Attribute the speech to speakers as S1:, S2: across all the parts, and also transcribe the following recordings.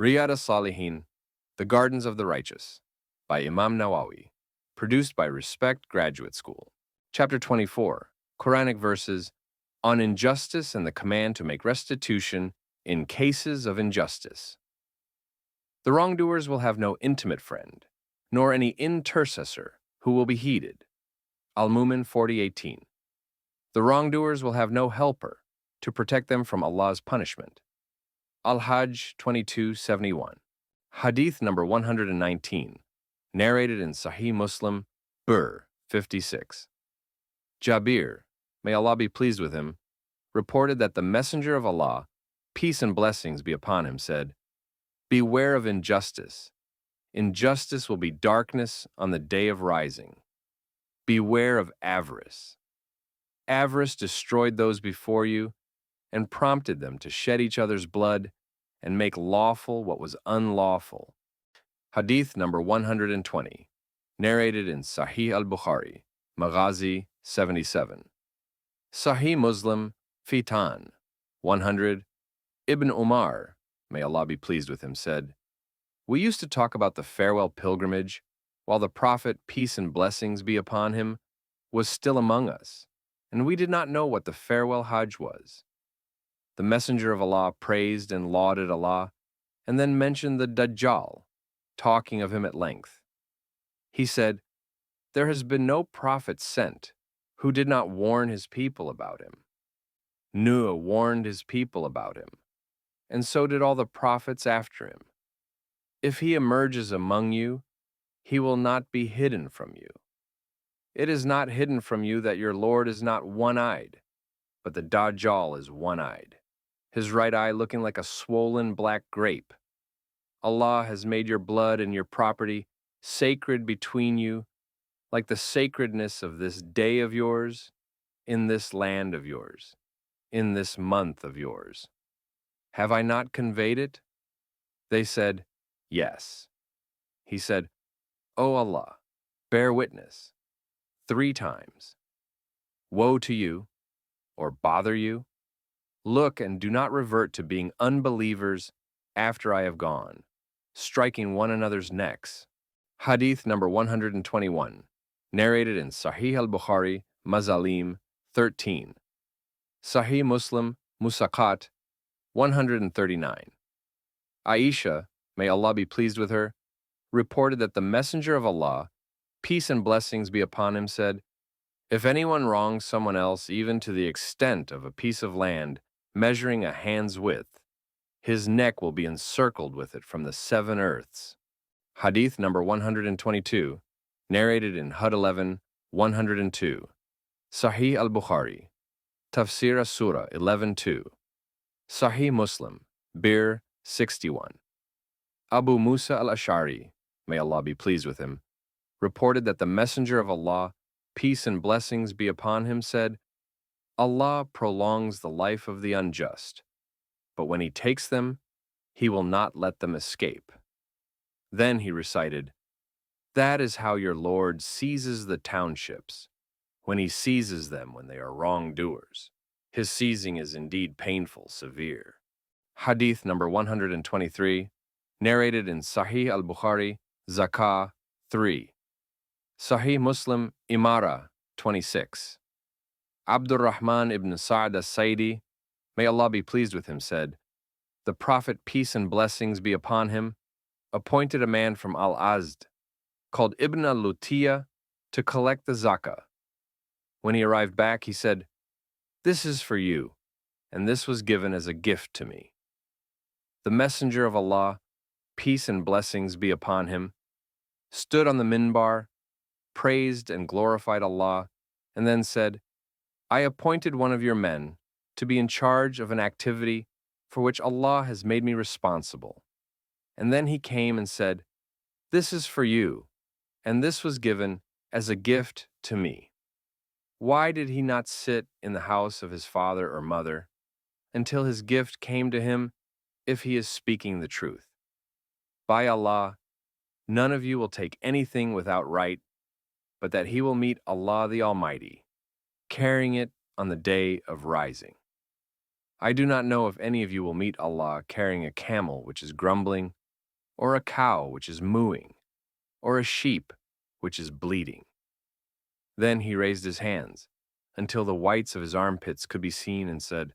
S1: Riyad As-Salihin, The Gardens of the Righteous, by Imam Nawawi, produced by Respect Graduate School. Chapter 24, Quranic verses on injustice and the command to make restitution in cases of injustice. The wrongdoers will have no intimate friend, nor any intercessor who will be heeded. Al-Mu'min 40:18. The wrongdoers will have no helper to protect them from Allah's punishment. Al-Hajj 22:71. Hadith number 119, narrated in Sahih Muslim, Bur 56. Jabir, may Allah be pleased with him, reported that the Messenger of Allah, peace and blessings be upon him, said, "Beware of injustice. Injustice will be darkness on the day of rising. Beware of avarice. Avarice destroyed those before you and prompted them to shed each other's blood and make lawful what was unlawful." Hadith number 120, narrated in Sahih al-Bukhari, Maghazi 77. Sahih Muslim, Fitan 100. Ibn Umar, may Allah be pleased with him, said, "We used to talk about the farewell pilgrimage while the Prophet, peace and blessings be upon him, was still among us, and we did not know what the farewell Hajj was. The Messenger of Allah praised and lauded Allah, and then mentioned the Dajjal, talking of him at length. He said, 'There has been no prophet sent who did not warn his people about him. Nuh warned his people about him, and so did all the prophets after him. If he emerges among you, he will not be hidden from you. It is not hidden from you that your Lord is not one-eyed, but the Dajjal is one-eyed, his right eye looking like a swollen black grape. Allah has made your blood and your property sacred between you, like the sacredness of this day of yours, in this land of yours, in this month of yours. Have I not conveyed it?' They said, 'Yes.' He said, 'O Allah, bear witness,' 3 times. 'Woe to you,' or 'bother you,' look and do not revert to being unbelievers after I have gone, striking one another's necks." Hadith number 121, narrated in Sahih al-Bukhari, Mazalim 13. Sahih Muslim, Musaqat 139. Aisha, may Allah be pleased with her, reported that the Messenger of Allah, peace and blessings be upon him, said, "If anyone wrongs someone else even to the extent of a piece of land measuring a hand's width, his neck will be encircled with it from the 7 earths." Hadith number 122, narrated in Hud 11, 102. Sahih al-Bukhari, Tafsir as-Surah 11:2. Sahih Muslim, Bir 61. Abu Musa al-Ash'ari, may Allah be pleased with him, reported that the Messenger of Allah, peace and blessings be upon him, said, "Allah prolongs the life of the unjust, but when he takes them, he will not let them escape." Then he recited, "That is how your Lord seizes the townships, when he seizes them when they are wrongdoers. His seizing is indeed painful, severe." Hadith number 123, narrated in Sahih al-Bukhari, Zakah 3. Sahih Muslim, Imara 26. Abdurrahman ibn Sa'd as-Saidi, may Allah be pleased with him, said, "The Prophet, peace and blessings be upon him, appointed a man from Al-Azd, called Ibn al-Lutiyah, to collect the zakah. When he arrived back, he said, 'This is for you, and this was given as a gift to me.' The Messenger of Allah, peace and blessings be upon him, stood on the minbar, praised and glorified Allah, and then said, 'I appointed one of your men to be in charge of an activity for which Allah has made me responsible.' And then he came and said, 'This is for you, and this was given as a gift to me.' Why did he not sit in the house of his father or mother until his gift came to him, if he is speaking the truth? By Allah, none of you will take anything without right, but that he will meet Allah the Almighty, carrying it on the day of rising." I do not know if any of you will meet Allah carrying a camel which is grumbling, or a cow which is mooing, or a sheep which is bleating. Then he raised his hands until the whites of his armpits could be seen and said,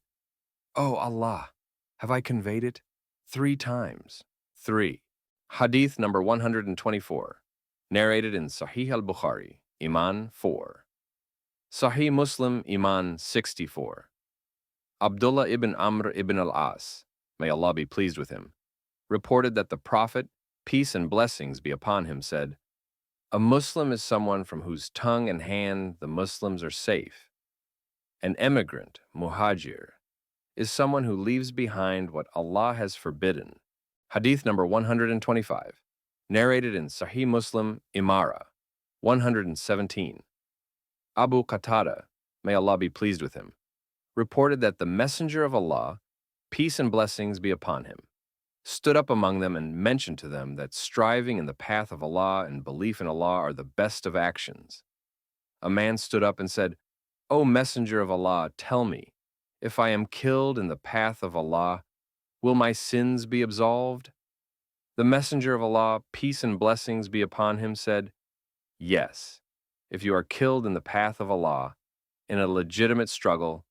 S1: "O Allah, have I conveyed it?" 3 times. 3. Hadith number 124, narrated in Sahih al-Bukhari, Iman 4. Sahih Muslim, Iman 64. Abdullah ibn Amr ibn al-As, may Allah be pleased with him, reported that the Prophet, peace and blessings be upon him, said, "A Muslim is someone from whose tongue and hand the Muslims are safe. An emigrant, muhajir, is someone who leaves behind what Allah has forbidden." Hadith number 125, narrated in Sahih Muslim, Imara 117. Abu Qatada, may Allah be pleased with him, reported that the Messenger of Allah, peace and blessings be upon him, stood up among them and mentioned to them that striving in the path of Allah and belief in Allah are the best of actions. A man stood up and said, "O Messenger of Allah, tell me, if I am killed in the path of Allah, will my sins be absolved?" The Messenger of Allah, peace and blessings be upon him, said, "Yes, if you are killed in the path of Allah, in a legitimate struggle,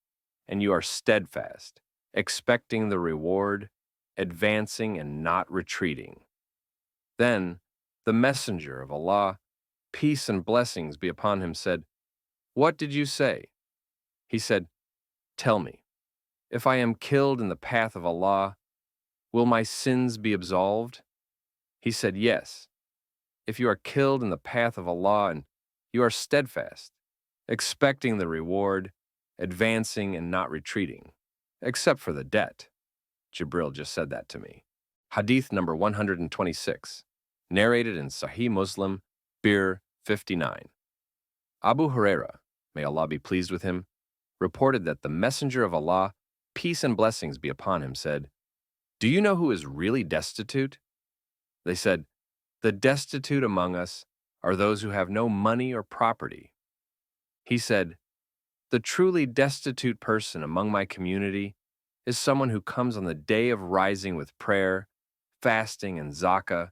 S1: and you are steadfast, expecting the reward, advancing and not retreating." Then the Messenger of Allah, peace and blessings be upon him, said, "What did you say?" He said, "Tell me, if I am killed in the path of Allah, will my sins be absolved?" He said, "Yes, if you are killed in the path of Allah and you are steadfast, expecting the reward, advancing and not retreating, except for the debt." Jibril just said that to me. Hadith number 126, narrated in Sahih Muslim, Bir 59. Abu Huraira, may Allah be pleased with him, reported that the Messenger of Allah, peace and blessings be upon him, said, "Do you know who is really destitute?" They said, "The destitute among us are those who have no money or property." He said, "The truly destitute person among my community is someone who comes on the day of rising with prayer, fasting, and zakah,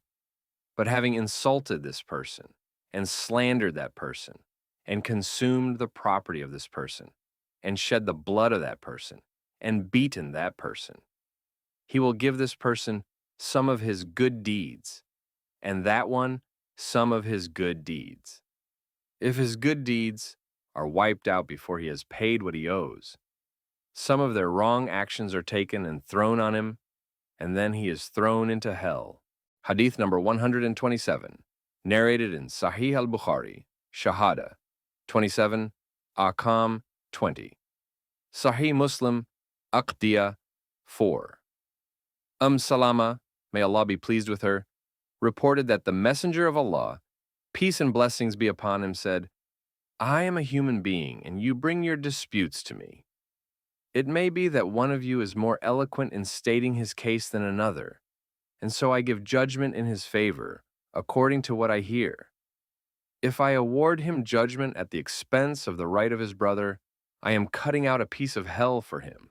S1: but having insulted this person, and slandered that person, and consumed the property of this person, and shed the blood of that person, and beaten that person. He will give this person some of his good deeds, and that one some of his good deeds. If his good deeds are wiped out before he has paid what he owes, some of their wrong actions are taken and thrown on him, and then he is thrown into hell." Hadith number 127, narrated in Sahih al-Bukhari, Shahada 27, Aqam 20. Sahih Muslim, Aqdiya 4. Salama, may Allah be pleased with her, reported that the Messenger of Allah, peace and blessings be upon him, said, "I am a human being, and you bring your disputes to me. It may be that one of you is more eloquent in stating his case than another, and so I give judgment in his favor, according to what I hear. If I award him judgment at the expense of the right of his brother, I am cutting out a piece of hell for him,